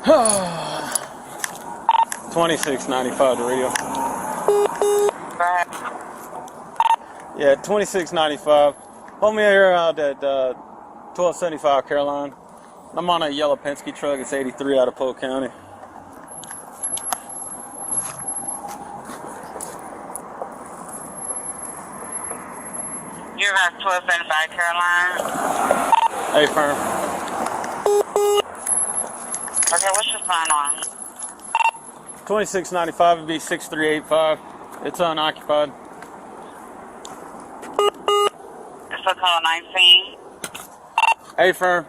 $26.95 the radio. Yeah, $26.95. Hold me here out at 1275 Caroline. I'm on a yellow Penske truck. It's 83 out of Polk County. You're about 1275 Caroline. Hey, firm. Okay, what's your sign on? $26.95 would be 6385. It's unoccupied. It's a call 19. Hey, firm.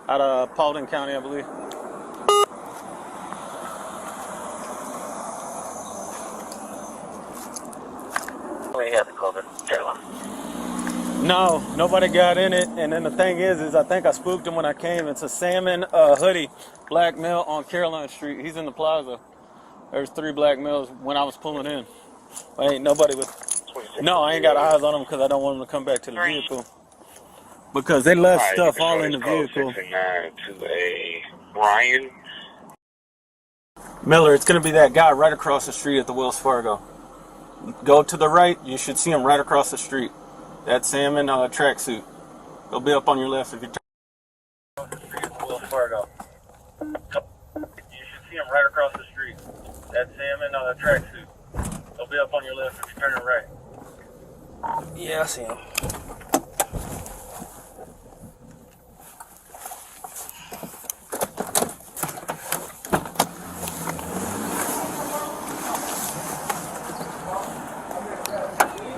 Out of Paulding County, I believe. We have to call the Caroline. No, nobody got in it. And then the thing is I think I spooked him when I came. It's a salmon hoodie, black male on Caroline Street. He's in the plaza. There's 3 black males when I was pulling in. Ain't nobody with. No, I ain't got eyes on them because I don't want them to come back to the vehicle. Because they left stuff all in the vehicle. To a Brian Miller, it's going to be that guy right across the street at the Wells Fargo. Go to the right, you should see him right across the street. That salmon tracksuit. He'll be up on your left if you turn. Go to the street at the Wells Fargo. You should see him right across the street. That salmon tracksuit. He'll be up on your left if you turn it right. Yeah, I see him.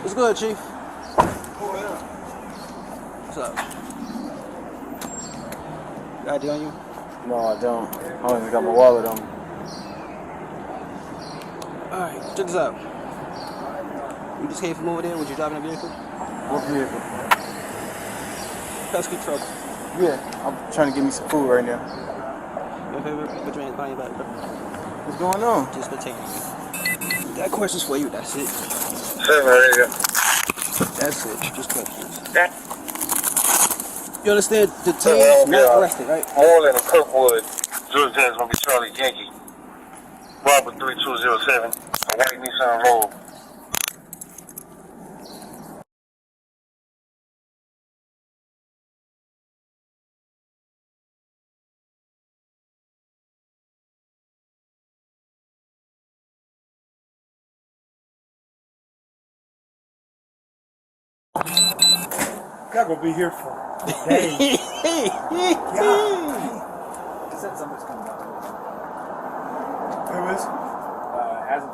What's good, Chief? What's up? Got ID on you? No, I don't. I only got my wallet on me. Alright, check this out. You just came from over there? Was you driving a vehicle? What vehicle? Pesky truck. Yeah, I'm trying to get me some food right now. Put your hands behind your back, bro. What's going on? Just gonna take you. Got questions for you, that's it. That's it, just questions. You understand the team's not arrested, right? All in a Kirkwood. George is gonna be Charlie Yankee. Robert 3207. A white Nissan Rogue. Y'all gonna be here for days. Said somebody's coming out. Who is? Hasn't.